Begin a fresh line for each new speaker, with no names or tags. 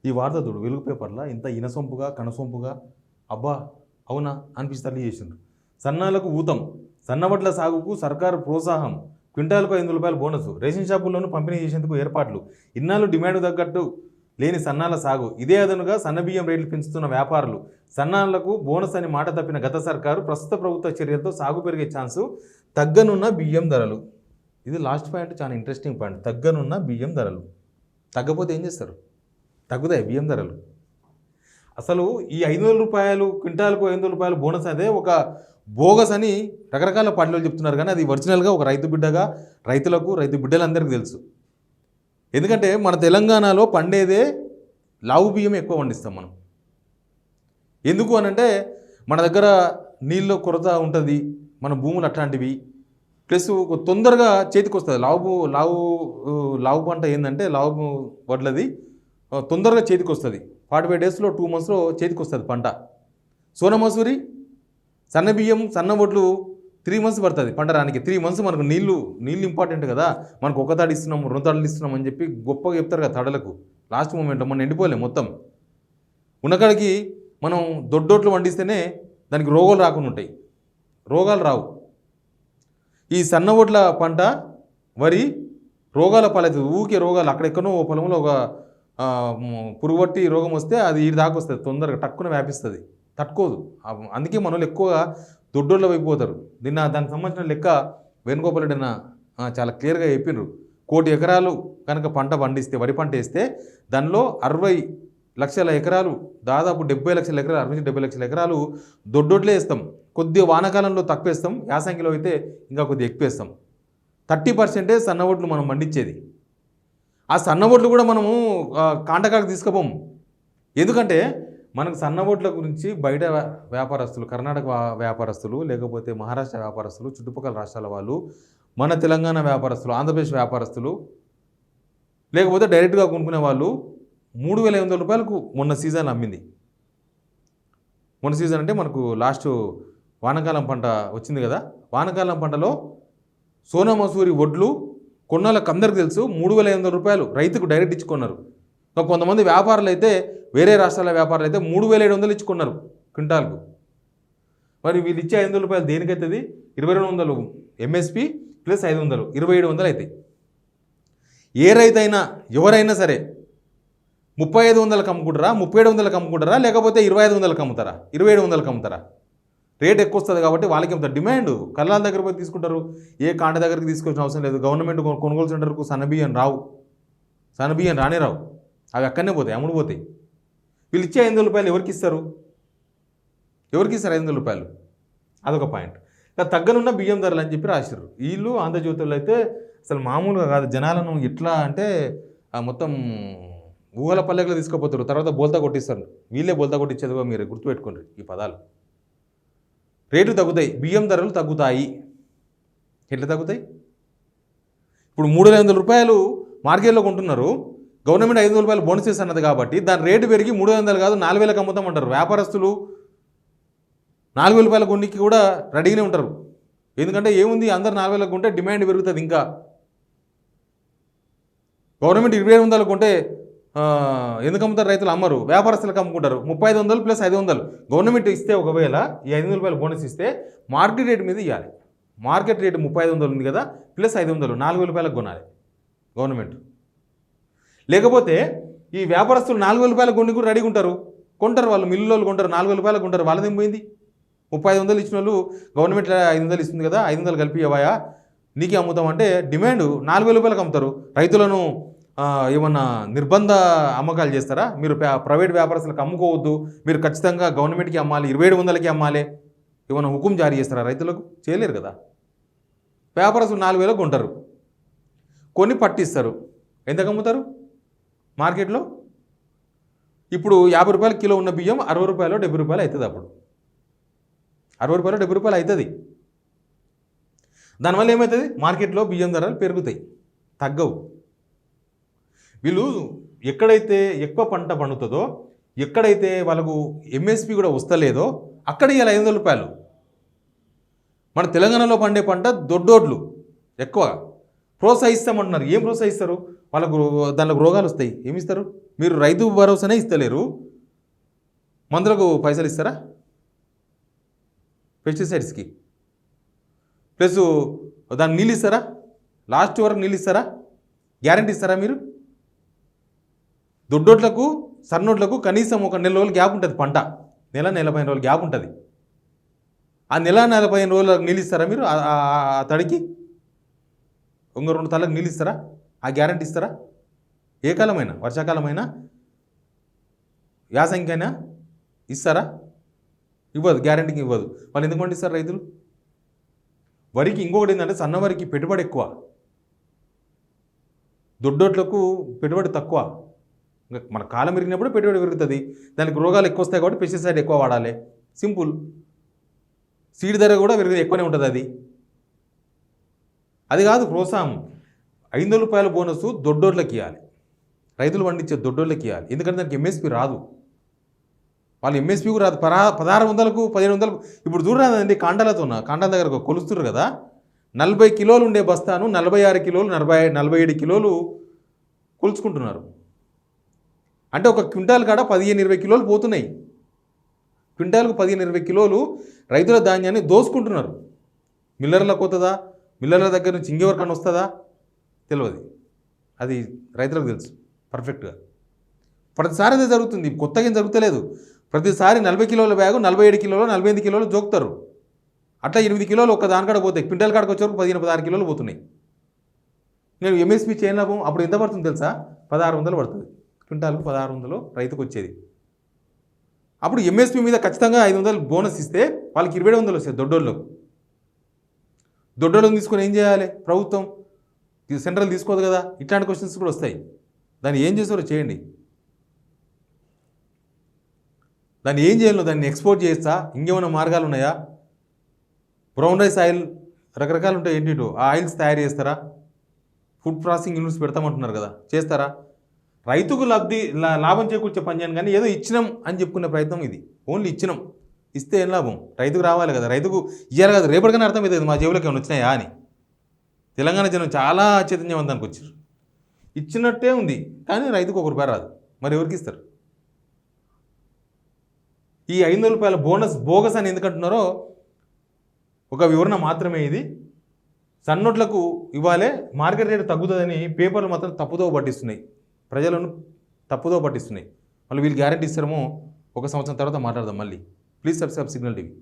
ఈ వార్త చూడు వెలుగు పేపర్లో ఇంత ఇనసొంపుగా కనసొంపుగా అబ్బా అవునా అనిపిస్తారు చేసిండ్రు. సన్నాలకు ఊతం, సన్నవడ్ల సాగుకు సర్కారు ప్రోత్సాహం, క్వింటాలకు ₹500 బోనస్, రేషన్ షాపుల్లోనూ పంపిణీ చేసేందుకు ఏర్పాట్లు, ఇన్నాళ్ళు డిమాండ్ తగ్గట్టు లేని సన్నాల సాగు, ఇదే అదనుగా సన్నబియ్యం రేట్లు పెంచుతున్న వ్యాపారులు, సన్నాలకు బోనస్ అని మాట తప్పిన గత సర్కారు ప్రస్తుత ప్రభుత్వ చర్యలతో సాగు పెరిగే ఛాన్సు, తగ్గనున్న బియ్యం ధరలు. ఇది లాస్ట్ పాయింట్, చాలా ఇంట్రెస్టింగ్ పాయింట్. తగ్గనున్న బియ్యం ధరలు. తగ్గపోతే ఏం చేస్తారు? తగ్గుతాయి బియ్యం ధరలు. అసలు ఈ ₹500 క్వింటాలకు ₹500 బోనస్ అదే ఒక బోగస్ అని రకరకాల పార్టీలు చెప్తున్నారు, కానీ అది ఒరిజినల్గా ఒక రైతు బిడ్డగా రైతులకు రైతు బిడ్డలందరికీ తెలుసు. ఎందుకంటే మన తెలంగాణలో పండేదే లావు బియ్యం ఎక్కువ పండిస్తాం మనం. ఎందుకు అనంటే మన దగ్గర నీళ్ళ కొరత ఉంటుంది, మన భూములు అట్లాంటివి, ప్లస్ తొందరగా చేతికి వస్తుంది. లావు పంట ఏంటంటే లావు వడ్లది తొందరగా చేతికి వస్తుంది. 45 డేస్లో 2 మంత్స్లో చేతికి వస్తుంది పంట. సోనా మసూరి సన్న బియ్యం సన్న వడ్లు 3 మంత్స్ పడుతుంది పంట రానికి. 3 మంత్స్ మనకు నీళ్ళు ఇంపార్టెంట్ కదా. మనకు ఒక తాడు ఇస్తున్నాం 2 తాడులు ఇస్తున్నాం అని చెప్పి గొప్పగా చెప్తారు కదా తడలకు. లాస్ట్ మూమెంట్లో మనం ఎండిపోలే మొత్తం ఉన్నకాడికి మనం దొడ్డోట్లు వండిస్తేనే దానికి రోగాలు రాకుండా ఉంటాయి. రోగాలు రావు. ఈ సన్న వడ్ల పంట వరి రోగాల పాలవుతుంది. ఊకే రోగాలు అక్కడెక్కడో ఓ పొలంలో ఒక పురుగుబట్టి రోగం వస్తే అది ఈ దాకా వస్తుంది, తొందరగా టక్కున వ్యాపిస్తుంది, తట్టుకోదు. అందుకే మన వాళ్ళు ఎక్కువగా దొడ్డోళ్ళ అయిపోతారు. దానికి సంబంధించిన లెక్క వేణుగోపాల్ రెడ్డి చాలా క్లియర్గా చెప్పిండ్రు. 1 కోటి ఎకరాలు కనుక పంట పండిస్తే, వరి పంట వేస్తే దానిలో 60 లక్షల ఎకరాలు, దాదాపు 70 లక్షల ఎకరాలు, 60-70 లక్షల ఎకరాలు దొడ్డోడ్లే వేస్తాం. కొద్దిగా వానాకాలంలో తక్కువ వేస్తాం, యాసంగిలో అయితే ఇంకా కొద్దిగా ఎక్కువ వేస్తాం. 30% సన్నవడ్లు మనం పండించేది. ఆ సన్నవడ్లు కూడా మనము కాంటకాలకు తీసుకుపోము. ఎందుకంటే మనకు సన్నవడ్ల గురించి బయట వ్యాపారస్తులు, కర్ణాటక వ్యాపారస్తులు, లేకపోతే మహారాష్ట్ర వ్యాపారస్తులు, చుట్టుపక్కల రాష్ట్రాల వాళ్ళు, మన తెలంగాణ వ్యాపారస్తులు, ఆంధ్రప్రదేశ్ వ్యాపారస్తులు, లేకపోతే డైరెక్ట్గా కొనుక్కునే వాళ్ళు ₹3,500 మొన్న సీజన్ అమ్మింది. మొన్న సీజన్ అంటే మనకు లాస్ట్ వానాకాలం పంట వచ్చింది కదా. వానాకాలం పంటలో సోనా మసూరి వడ్లు కొన్నాళ్ళకి అందరికి తెలుసు ₹3,500 రైతుకు డైరెక్ట్ ఇచ్చుకున్నారు. కొంతమంది వ్యాపారులు అయితే, వేరే రాష్ట్రాల వ్యాపారులు అయితే 3,700 ఇచ్చుకున్నారు క్వింటాల్కు. మరి వీళ్ళు ఇచ్చే ₹500 దేనికైతుంది? 2,200 ఎంఎస్పి ప్లస్ 500 2,700 అవుతాయి. ఏ రైతైనా ఎవరైనా సరే 3,500 అమ్ముకుంటారా, 3,700 అమ్ముకుంటారా, లేకపోతే 2,500 అమ్ముతారా, 2,700 అమ్ముతారా? రేట్ ఎక్కువ వస్తుంది కాబట్టి వాళ్ళకి ఎంత డిమాండ్. కల్లాల దగ్గర పోయి తీసుకుంటారు, ఏ కాంట దగ్గరికి తీసుకొచ్చిన అవసరం లేదు. గవర్నమెంట్ కొనుగోలు సెంటర్కు సన్నబియ్యం రావు, సన్నబియ్యం రానే రావు, అవి అక్కడనే పోతాయి, అమ్ముడు పోతాయి. వీళ్ళు ఇచ్చే ₹500 ఎవరికి ఇస్తారు? ఎవరికి ఇస్తారు ₹500? అదొక పాయింట్. ఇక తగ్గనున్న బియ్యం ధరలు అని చెప్పి రాశారు వీళ్ళు. ఆంధ్రజ్యోతుల్లో అయితే అసలు మామూలుగా కాదు, జనాలను ఎట్లా అంటే మొత్తం ఊహల పల్లెకలు తీసుకుపోతారు, తర్వాత బోల్తా కొట్టిస్తారు. వీళ్ళే బోల్తా కొట్టించేదిగా మీరు గుర్తుపెట్టుకోండి ఈ పదాలు. రేట్లు తగ్గుతాయి, బియ్యం ధరలు తగ్గుతాయి. ఎట్లా తగ్గుతాయి? ఇప్పుడు ₹3,500 మార్కెట్లో కొంటున్నారు, గవర్నమెంట్ ₹500 బోనస్ ఇస్తున్నది కాబట్టి దాని రేటు పెరిగి 300 కాదు 4,000కి అమ్ముతామంటారు. వ్యాపారస్తులు 4,000 కొన్నికి కూడా రెడీగానే ఉంటారు. ఎందుకంటే ఏముంది, అందరు 4,000 కొంటే డిమాండ్ పెరుగుతుంది. ఇంకా గవర్నమెంట్ 2,500 కొంటే ఎందుకు అమ్ముతారు? రైతులు అమ్మరు, వ్యాపారస్తులకు అమ్ముకుంటారు. 3,500 ప్లస్ 500 గవర్నమెంట్ ఇస్తే, ఒకవేళ ఈ ₹500 బోనస్ ఇస్తే మార్కెట్ రేటు మీద ఇవ్వాలి. మార్కెట్ రేటు 3,500 ఉంది కదా, ప్లస్ 500 ₹4,000 కొనాలి గవర్నమెంట్. లేకపోతే ఈ వ్యాపారస్తులు ₹4,000 కొన్ని కూడా రెడీగా ఉంటారు, కొంటారు. వాళ్ళు మిల్లులో కొంటారు, ₹4,000 కొంటారు. వాళ్ళదేం పోయింది? 3,500 ఇచ్చిన వాళ్ళు గవర్నమెంట్ 500 ఇస్తుంది కదా, 500 కలిపి ఇవ్వయా నీకే అమ్ముతామంటే డిమాండ్ ₹4,000 అమ్ముతారు. రైతులను ఏమన్నా నిర్బంధ అమ్మకాలు చేస్తారా? మీరు ప్రైవేట్ వ్యాపారస్తులకు అమ్ముకోవద్దు, మీరు ఖచ్చితంగా గవర్నమెంట్కి అమ్మాలి, 2,700కి అమ్మాలి, ఏమన్నా హుకుం జారీ చేస్తారా రైతులకు? చేయలేరు కదా. వ్యాపారస్తులు 4,000 కొంటారు, కొన్ని పట్టిస్తారు. ఎంతకు అమ్ముతారు మార్కెట్లో? ఇప్పుడు ₹50 కిలో ఉన్న బియ్యం ₹60 ₹70 అవుతుంది. అప్పుడు ₹60 ₹70 అవుతుంది. దానివల్ల ఏమవుతుంది? మార్కెట్లో బియ్యం ధరలు పెరుగుతాయి, తగ్గవు. వీళ్ళు ఎక్కడైతే ఎక్కువ పంట పండుతుందో, ఎక్కడైతే వాళ్ళకు ఎంఎస్పి కూడా వస్తలేదో అక్కడ ఇవాళ ₹500. మన తెలంగాణలో పండే పంట దొడ్డోడ్లు ఎక్కువ ప్రోత్సహిస్తామంటున్నారు. ఏం ప్రోత్సహిస్తారు? వాళ్ళకు దానిలో రోగాలు వస్తాయి, ఏమిస్తారు? మీరు రైతు భరోసానే ఇస్తలేరు, మందులకు పైసలు ఇస్తారా, పెస్టిసైడ్స్కి, ప్లస్ దాన్ని నీళ్ళు ఇస్తారా, లాస్ట్ వరకు నీళ్ళు ఇస్తారా, గ్యారంటీ ఇస్తారా మీరు? దొడ్డోట్లకు సన్నోట్లకు కనీసం ఒక నెల రోజులు గ్యాప్ ఉంటుంది, పంట నెల 45 రోజులు గ్యాప్ ఉంటుంది. ఆ నెల 45 రోజులకు నీళ్ళు ఇస్తారా మీరు? ఆ తడికి ఇంకో 2 తలకు నీళ్ళు ఇస్తారా? ఆ గ్యారంటీ ఇస్తారా? ఏ కాలమైనా, వర్షాకాలమైనా, యాసంగికైనా ఇస్తారా? ఇవ్వదు, గ్యారంటీకి ఇవ్వదు. వాళ్ళు ఎందుకు పండిస్తారు రైతులు? వరికి ఇంకొకటి ఏంటంటే సన్నవరికి పెట్టుబడి ఎక్కువ, దొడ్డోట్లకు పెట్టుబడి తక్కువ. మన కాలం పెరిగినప్పుడు పెట్టుబడి పెరుగుతుంది, దానికి రోగాలు ఎక్కువ వస్తాయి కాబట్టి పెస్టిసైడ్ ఎక్కువ వాడాలి, సింపుల్. సీడ్ ధర కూడా ఎక్కువనే ఉంటుంది. అది కాదు ప్రోత్సాహం. 500 రూపాయల బోనస్ దొడ్డోట్లకి ఇవ్వాలి, రైతులు పండించే దొడ్డోళ్ళకి ఇవ్వాలి. ఎందుకంటే దానికి ఎంఎస్పి రాదు, వాళ్ళు ఎంఎస్పీ రాదు. 1600కు 1500కు ఇప్పుడు చూడరాదండి. కాండాల దగ్గర కొలుస్తున్నారు కదా, 40 కిలోలు ఉండే బస్తాను 46 కిలోలు 47 కిలోలు కొలుచుకుంటున్నారు. అంటే ఒక క్వింటాల్ కాడ 15-20 కిలోలు పోతున్నాయి. క్వింటాల్కు 15-20 కిలోలు రైతుల ధాన్యాన్ని దోసుకుంటున్నారు. మిల్లర్లకు పోతుందా, మిల్లర్ల దగ్గర నుంచి ఇంకెవరికన్నా వస్తుందా తెలియదు, అది రైతులకు తెలుసు పర్ఫెక్ట్గా. ప్రతిసారి అదే జరుగుతుంది, కొత్తగా ఏం జరుగుతలేదు. ప్రతిసారి 40 కిలోల బ్యాగు 47 కిలోలు 48 కిలోలు జోకుతారు. అట్లా 8 కిలోలు ఒక దానికాడ పోతాయి. క్వింటాల్ కాడకు వచ్చేవరకు 15-16 కిలోలు పోతున్నాయి. నేను ఎంఎస్పీ చేయని లాభం అప్పుడు ఎంత పడుతుంది తెలుసా? 1600 పడుతుంది. క్వింటాల్కు 1600 రైతుకు వచ్చేది. అప్పుడు ఎంఎస్పీ మీద ఖచ్చితంగా 500 బోనస్ ఇస్తే వాళ్ళకి 2700 వస్తాయి దొడ్డోళ్ళకు. దొడ్డోళ్ళని తీసుకొని ఏం చేయాలి ప్రభుత్వం? సెంట్రల్ తీసుకోదు కదా. ఇట్లాంటి క్వశ్చన్స్ కూడా వస్తాయి. దాన్ని ఏం చేస్తారో చేయండి. దాన్ని ఏం చేయాలో, దాన్ని ఎక్స్పోర్ట్ చేస్తా, ఇంకేమైనా మార్గాలు ఉన్నాయా? బ్రౌన్ రైస్ ఆయిల్ రకరకాలు ఉంటాయి, ఏంటిటో ఆ ఆయిల్స్ తయారు చేస్తారా? ఫుడ్ ప్రాసెసింగ్ యూనిట్స్ పెడతామంటున్నారు కదా, చేస్తారా? రైతుకు లాభం చేకూర్చే పని చేయను, కానీ ఏదో ఇచ్చినాం అని చెప్పుకునే ప్రయత్నం ఇది. ఓన్లీ ఇచ్చినాం, ఇస్తే ఏం లాభం? రైతుకు రావాలి కదా, రైతుకు ఇవ్వాలి కదా. రేపటికైనా అర్థం అవుతుంది మా జేబులోకి ఏమైనా వచ్చినాయా అని. తెలంగాణ జనం చాలా చైతన్యవంతానికి వచ్చారు. ఇచ్చినట్టే ఉంది, కానీ రైతుకు 1 రూపాయి రాదు. మరి ఎవరికి ఇస్తారు? ఈ 500 రూపాయల బోనస్ బోగస్ అని ఎందుకంటున్నారో ఒక వివరణ మాత్రమే ఇది. సన్నోట్లకు ఇవ్వాలే, మార్కెట్ రేటు తగ్గుతుందని పేపర్లు మాత్రం తప్పుదో పట్టిస్తున్నాయి, ప్రజలను తప్పుదో పట్టిస్తున్నాయి. మళ్ళీ వీళ్ళు గ్యారెంటీ ఇస్తారేమో, 1 సంవత్సరం తర్వాత మాట్లాడదాం మళ్ళీ. Please subscribe signal TV.